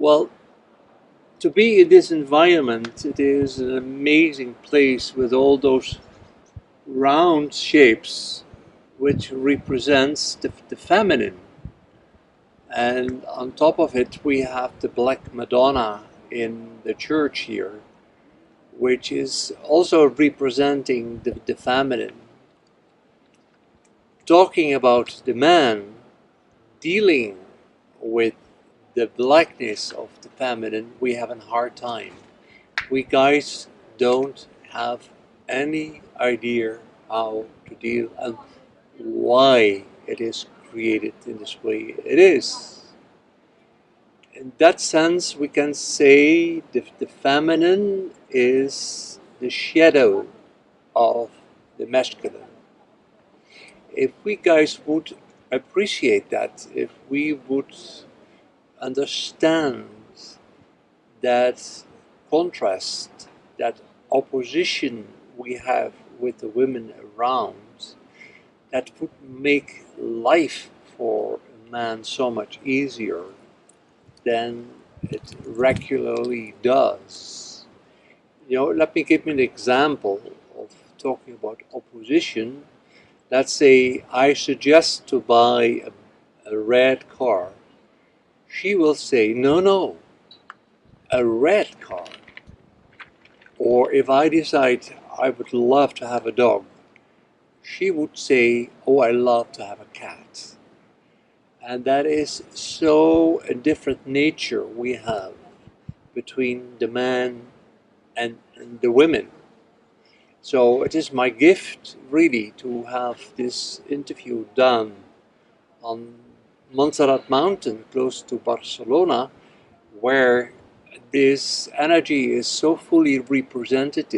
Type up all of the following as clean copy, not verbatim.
Well, to be in this environment, it is an amazing place with all those round shapes which represents the feminine. And on top of it, we have the Black Madonna in the church here, which is also representing the feminine. Talking about the man dealing with the blackness of the feminine, we have a hard time. We guys don't have any idea how to deal and why it is created in this way it is. In that sense, we can say the feminine is the shadow of the masculine. If we guys would appreciate that, if we would understand that contrast, that opposition we have with the women around, that would make life for a man so much easier than it regularly does. Let me give you an example of talking about opposition. Let's say I suggest to buy a red car. She will say, no, no, a red car. Or if I decide I would love to have a dog, she would say, oh, I love to have a cat. And that is so a different nature we have between the man and the women. So it is my gift really to have this interview done on Montserrat Mountain close to Barcelona, where this energy is so fully represented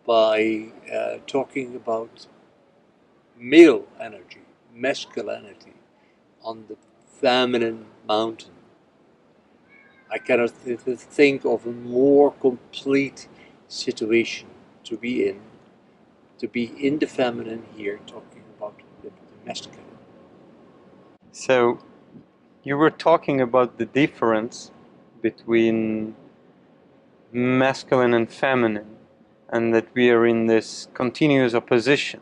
by talking about male energy, masculinity on the feminine mountain. I cannot think of a more complete situation to be in the feminine here, talking about the masculine. So you were talking about the difference between masculine and feminine, and that we are in this continuous opposition.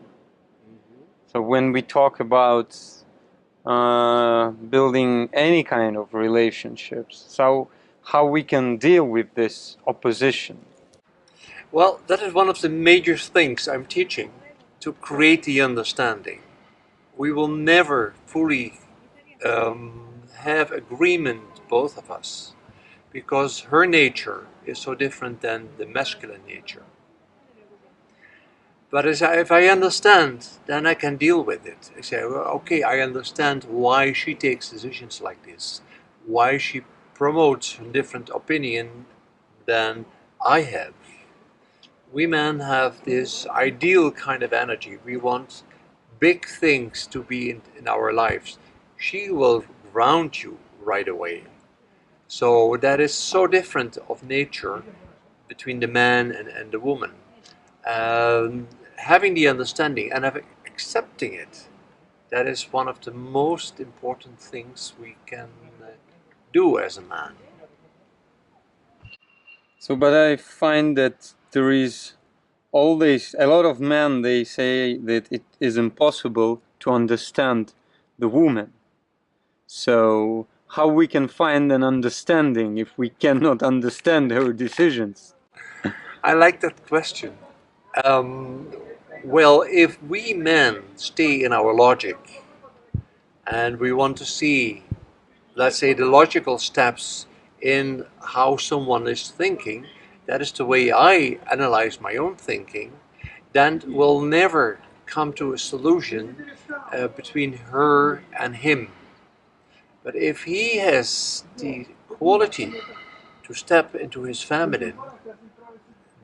So when we talk about building any kind of relationships, so how we can deal with this opposition? Well, that is one of the major things I'm teaching, to create the understanding. We will never fully have agreement, both of us, because her nature is so different than the masculine nature. But if I understand, then I can deal with it. I say, well, okay, I understand why she takes decisions like this, why she promotes a different opinion than I have. We men have this ideal kind of energy. We want big things to be in our lives. She will ground you right away. So that is so different of nature between the man and the woman. Having the understanding and accepting it, that is one of the most important things we can do as a man. So, but I find that there is always a lot of men, they say that it is impossible to understand the woman. So how we can find an understanding if we cannot understand her decisions? I like that question. Well, if we men stay in our logic and we want to see, let's say, the logical steps in how someone is thinking, that is the way I analyze my own thinking, then we'll never come to a solution between her and him. But if he has the quality to step into his feminine,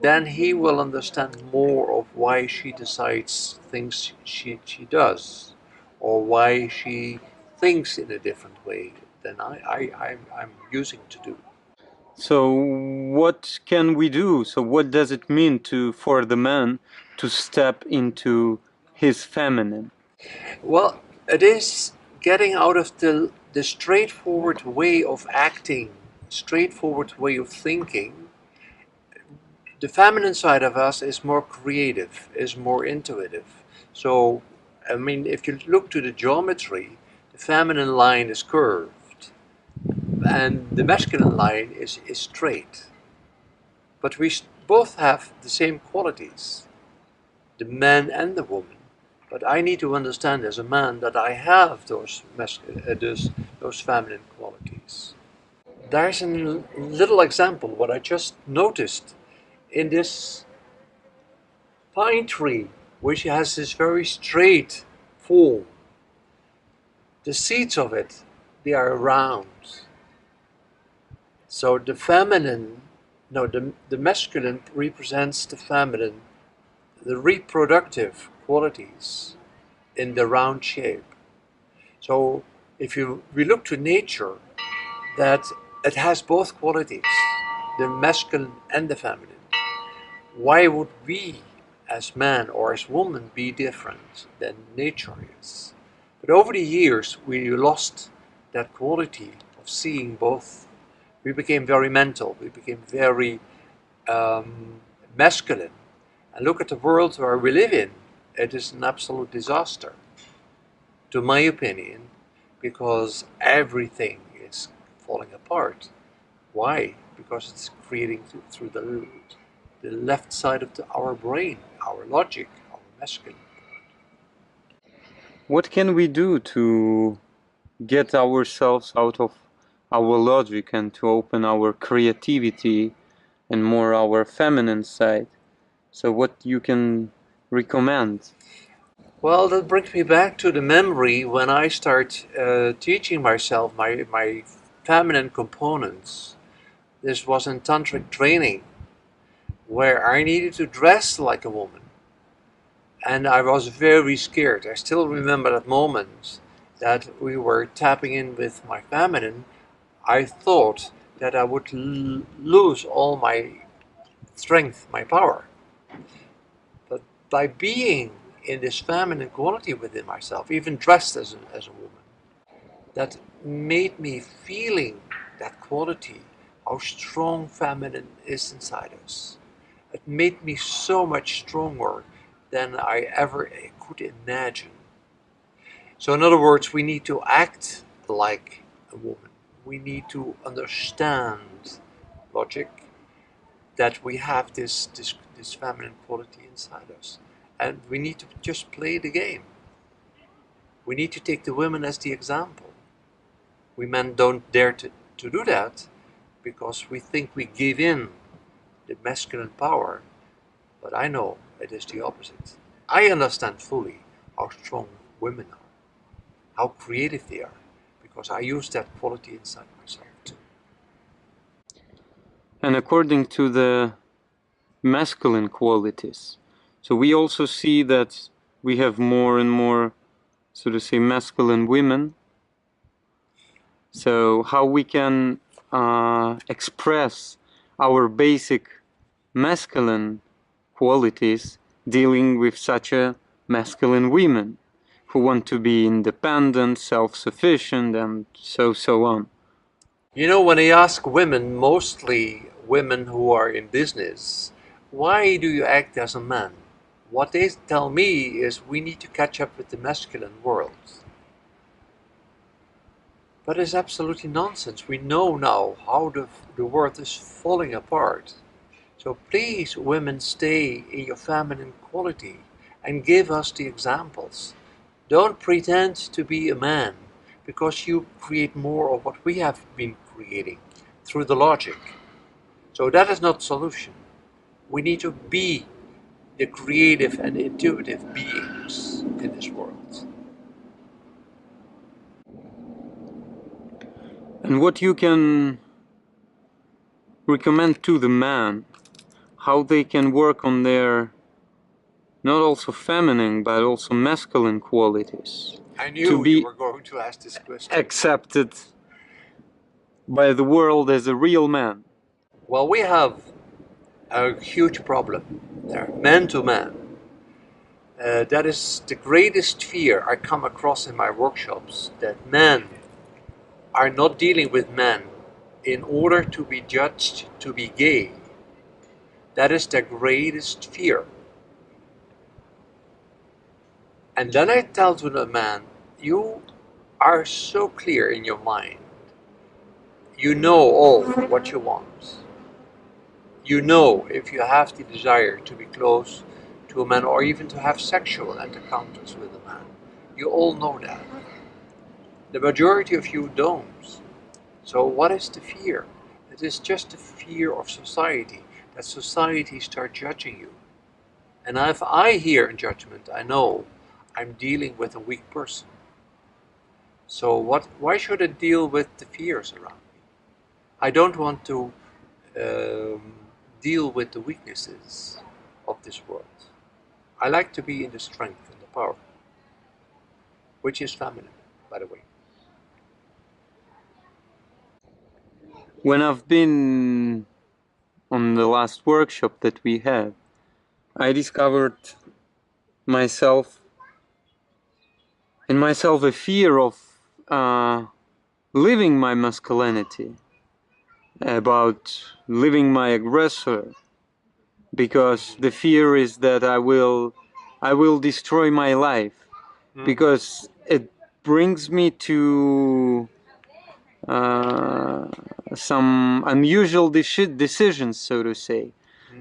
then he will understand more of why she decides things she does, or why she thinks in a different way than I'm using to do. So what can we do? So what does it mean for the man to step into his feminine? Well, it is getting out of the straightforward way of acting, straightforward way of thinking. The feminine side of us is more creative, is more intuitive. So, I mean, if you look to the geometry, the feminine line is curved and the masculine line is straight. But we both have the same qualities, the man and the woman. But I need to understand as a man that I have those feminine qualities. There's a little example, what I just noticed in this pine tree, which has this very straight form. The seeds of it, they are round. So the feminine, no, the masculine represents the feminine, the reproductive qualities in the round shape. So if we look to nature, that it has both qualities, the masculine and the feminine. Why would we as man or as woman be different than nature is? But over the years we lost that quality of seeing both. We became very mental, we became very masculine. And look at the world where we live in. It is an absolute disaster, to my opinion, because everything is falling apart. Why? Because it's creating through the left side of our brain, our logic, our masculine. What can we do to get ourselves out of our logic and to open our creativity and more our feminine side? So what you can recommend? Well, that brings me back to the memory when I start teaching myself my feminine components. This was in tantric training, where I needed to dress like a woman. And I was very scared. I still remember that moment that we were tapping in with my feminine. I thought that I would lose all my strength, my power. But by being in this feminine quality within myself, even dressed as a woman, that made me feeling that quality, how strong feminine is inside us. It made me so much stronger than I ever could imagine. So in other words, we need to act like a woman. We need to understand logic, that we have this feminine quality inside us. And we need to just play the game. We need to take the women as the example. We men don't dare to do that because we think we give in the masculine power. But I know it is the opposite. I understand fully how strong women are, how creative they are, because I use that quality inside myself too. And according to the masculine qualities, so we also see that we have more and more, so to say, masculine women. So how we can express our basic masculine qualities dealing with such a masculine women who want to be independent, self-sufficient, and so on. You know, when I ask women, mostly women who are in business, why do you act as a man? What they tell me is we need to catch up with the masculine world. But it's absolutely nonsense. We know now how the world is falling apart. So please, women, stay in your feminine quality and give us the examples. Don't pretend to be a man, because you create more of what we have been creating through the logic. So that is not solution. We need to be the creative and intuitive beings in this world. And what you can recommend to the man, how they can work on their not also feminine but also masculine qualities I knew to be you were going to ask this question. accepted by the world as a real man. Well, we have a huge problem there, man to man. That is the greatest fear I come across in my workshops, that men are not dealing with men in order to be judged to be gay. That is the greatest fear. And then I tell to the man, you are so clear in your mind. You know all what you want. You know if you have the desire to be close to a man or even to have sexual encounters with a man. You all know that. The majority of you don't. So what is the fear? It is just the fear of society, that society starts judging you. And if I hear in judgment, I know I'm dealing with a weak person. So why should I deal with the fears around me? I don't want to deal with the weaknesses of this world. I like to be in the strength and the power, which is feminine, by the way. When I've been on the last workshop that we had, I discovered myself a fear of living my masculinity, about living my aggressor, because the fear is that I will destroy my life, because it brings me to some unusual decisions, so to say,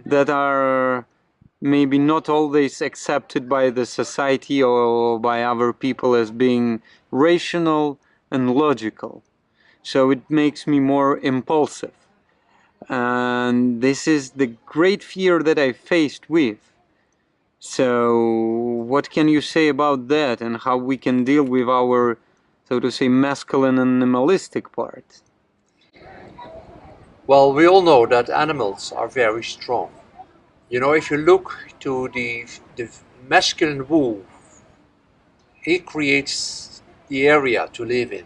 that are maybe not always accepted by the society or by other people as being rational and logical. So it makes me more impulsive. And this is the great fear that I faced with. So what can you say about that, and how we can deal with our, so to say, masculine and animalistic part? Well, we all know that animals are very strong. You know, if you look to the masculine wolf, he creates the area to live in.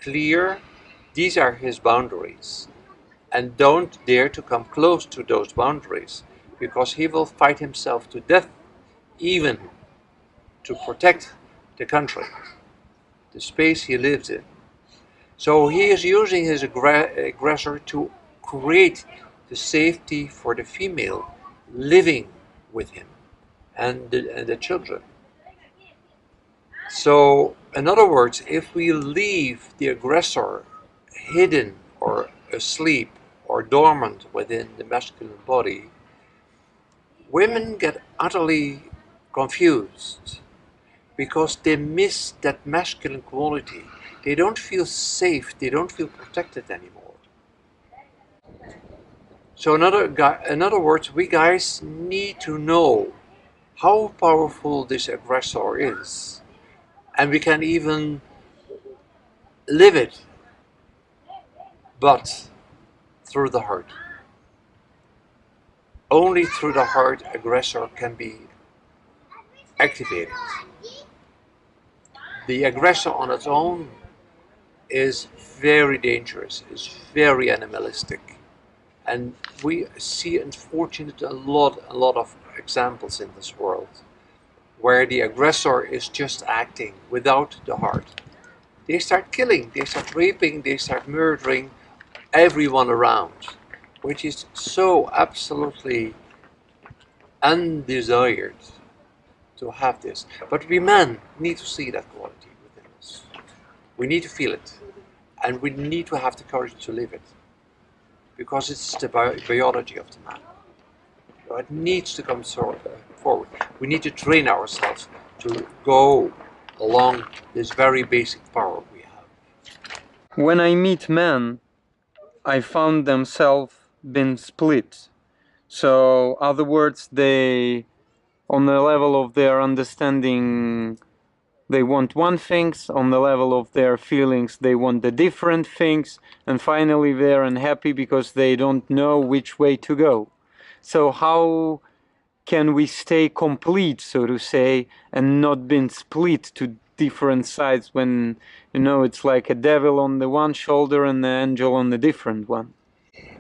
Clear, these are his boundaries. And don't dare to come close to those boundaries, because he will fight himself to death, even to protect the country, the space he lives in. So he is using his aggressor to create the safety for the female living with him and the children. So, in other words, if we leave the aggressor hidden or asleep or dormant within the masculine body, women get utterly confused because they miss that masculine quality. They don't feel safe, they don't feel protected anymore. So in other words, we guys need to know how powerful this aggressor is. And we can even live it, but through the heart. Only through the heart aggressor can be activated. The aggressor on its own is very dangerous, is very animalistic. And we see, unfortunately, a lot of examples in this world where the aggressor is just acting without the heart. They start killing, they start raping, they start murdering everyone around, which is so absolutely undesired to have this. But we men need to see that quality within us. We need to feel it, and we need to have the courage to live it, because it's the biology of the man. So it needs to come forward. We need to train ourselves to go along this very basic power we have. When I meet men, I found themselves been split. So, other words, they, on the level of their understanding, they want one things, on the level of their feelings, they want the different things, and finally they're unhappy because they don't know which way to go. So how can we stay complete, so to say, and not being split to different sides when, you know, it's like a devil on the one shoulder and the angel on the different one?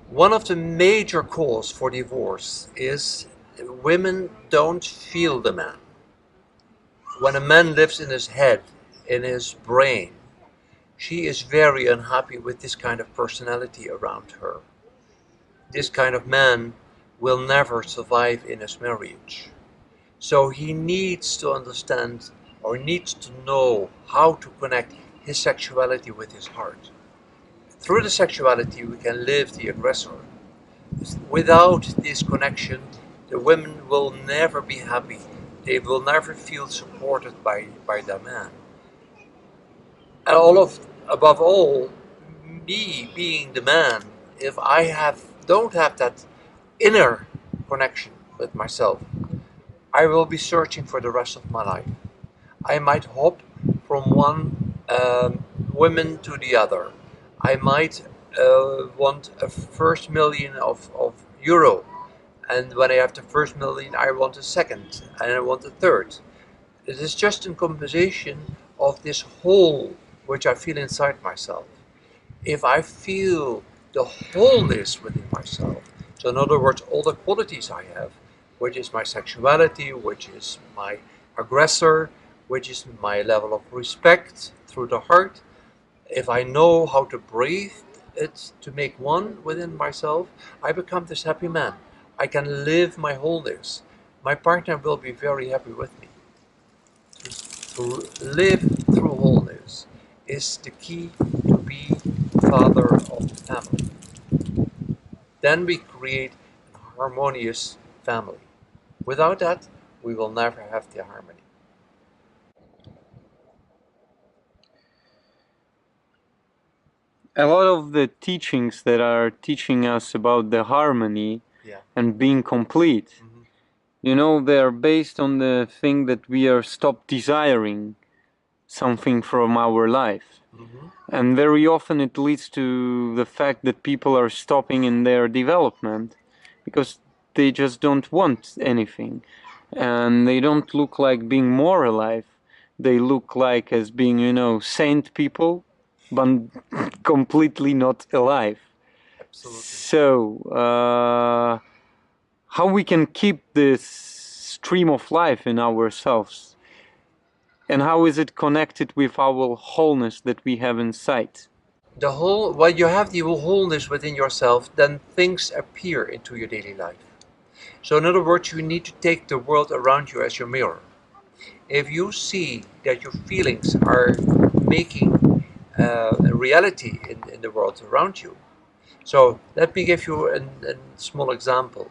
One of the major causes for divorce is women don't feel the man. When a man lives in his head, in his brain, she is very unhappy with this kind of personality around her. This kind of man will never survive in his marriage. So he needs to understand or needs to know how to connect his sexuality with his heart. Through the sexuality, we can live the aggressor. Without this connection, the women will never be happy. They will never feel supported by their man. And above all, me being the man, if I don't have that inner connection with myself, I will be searching for the rest of my life. I might hop from one woman to the other. I might want a first million of euro, and when I have the first million, I want a second, and I want a third. It is just in compensation of this hole which I feel inside myself. If I feel the wholeness within myself, so in other words, all the qualities I have, which is my sexuality, which is my aggressor, which is my level of respect through the heart, if I know how to breathe it to make one within myself, I become this happy man. I can live my wholeness. My partner will be very happy with me. To live through wholeness is the key to be father of the family. Then we create a harmonious family. Without that, we will never have the harmony. A lot of the teachings that are teaching us about the harmony Yeah. and being complete, they are based on the thing that we are stop desiring something from our life. And very often it leads to the fact that people are stopping in their development because they just don't want anything. And they don't look like being more alive. They look like as being, saint people, but completely not alive. Absolutely. So, how we can keep this stream of life in ourselves? And how is it connected with our wholeness that we have inside? When you have the wholeness within yourself, then things appear into your daily life. So in other words, you need to take the world around you as your mirror. If you see that your feelings are making a reality in the world around you. So let me give you a small example.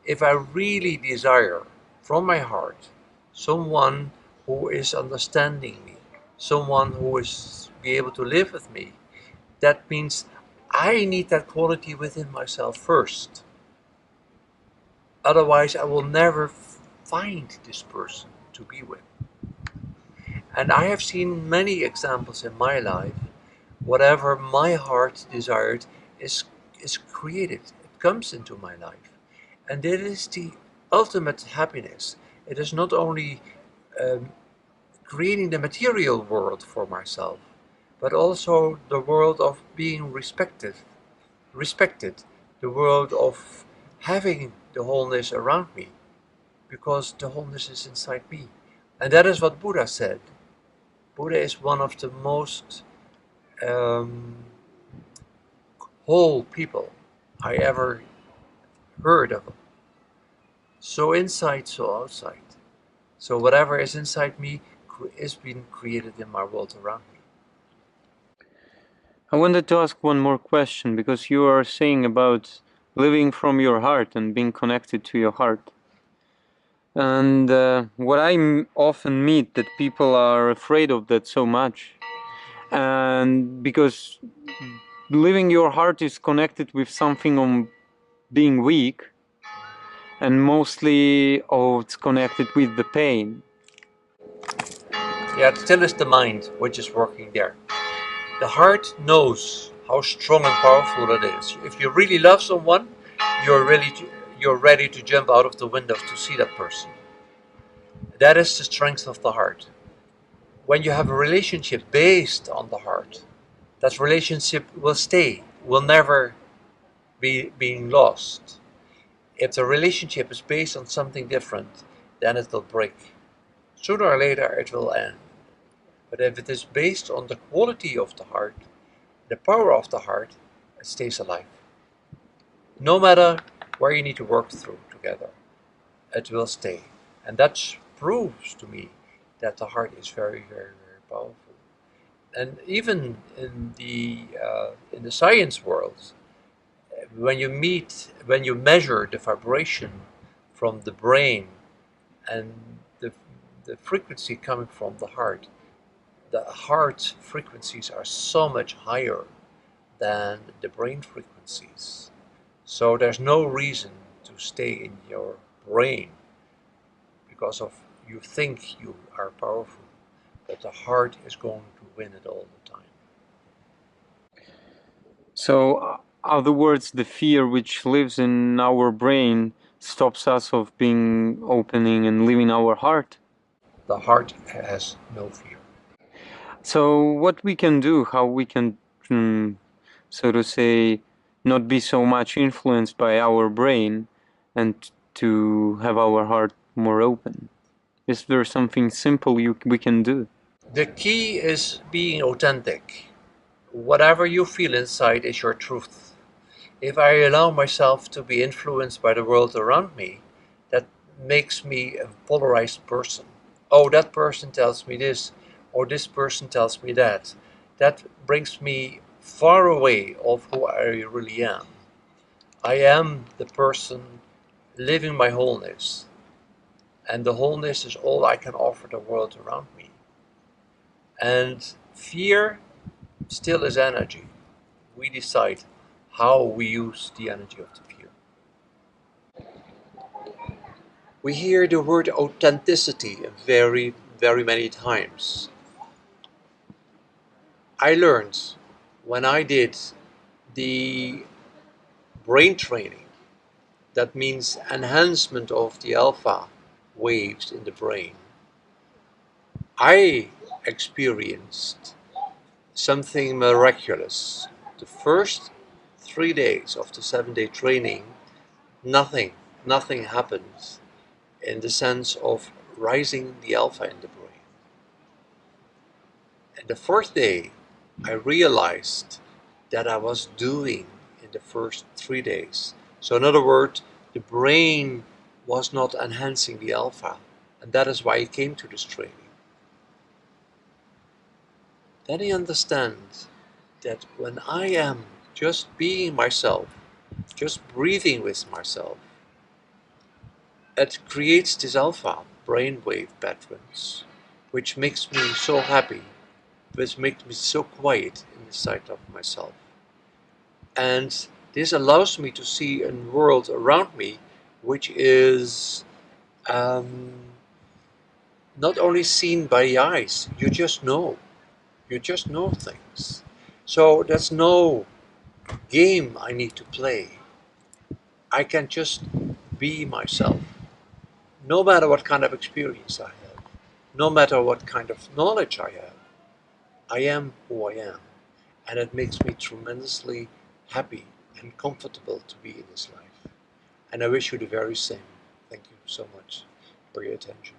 If I really desire from my heart someone who is understanding me, someone who is be able to live with me, that means I need that quality within myself first. Otherwise, I will never find this person to be with. And I have seen many examples in my life. Whatever my heart desired is created. It comes into my life. And it is the ultimate happiness. It is not only creating the material world for myself, but also the world of being respected, the world of having the wholeness around me, because the wholeness is inside me. And that is what Buddha said. Buddha is one of the most whole people I ever heard of. So inside, so outside. So whatever is inside me is being created in my world around me. I wanted to ask one more question, because you are saying about living from your heart and being connected to your heart. And what I often meet that people are afraid of that so much. And because living your heart is connected with something on being weak, and mostly it's connected with the pain. Yeah, it still is the mind which is working there. The heart knows how strong and powerful it is. If you really love someone, you're ready to jump out of the window to see that person. That is the strength of the heart. When you have a relationship based on the heart, that relationship will stay, will never be being lost. If the relationship is based on something different, then it will break. Sooner or later it will end. But if it is based on the quality of the heart, the power of the heart, it stays alive. No matter where you need to work through together, it will stay. And that proves to me that the heart is very, very, very powerful. And even in the science world, when you measure the vibration from the brain and the, the frequency coming from the heart frequencies are so much higher than the brain frequencies. So there's no reason to stay in your brain because of you think you are powerful, but the heart is going to win it all the time. So, other words, the fear which lives in our brain stops us of being opening and living our heart. The heart has no fear. So, what we can do, how we can, so to say, not be so much influenced by our brain and to have our heart more open? Is there something simple we can do? The key is being authentic. Whatever you feel inside is your truth. If I allow myself to be influenced by the world around me, that makes me a polarized person. Oh, that person tells me this, or this person tells me that. That brings me far away of who I really am. I am the person living my wholeness, and the wholeness is all I can offer the world around me. And fear still is energy. We decide how we use the energy of the fear. We hear the word authenticity very, very many times. I learned when I did the brain training, that means enhancement of the alpha waves in the brain. I experienced something miraculous. The first 3 days of the 7-day training, nothing, nothing happened in the sense of rising the alpha in the brain. And the fourth day, I realized that I was doing in the first 3 days. So in other words, the brain was not enhancing the alpha. And that is why I came to this training. Then I understand that when I am just being myself, just breathing with myself, it creates this alpha brainwave patterns, which makes me so happy, which makes me so quiet in the sight of myself. And this allows me to see a world around me which is not only seen by the eyes, you just know things. So there's no game I need to play. I can just be myself, no matter what kind of experience I have, no matter what kind of knowledge I have. I am who I am, and it makes me tremendously happy and comfortable to be in this life. And I wish you the very same. Thank you so much for your attention.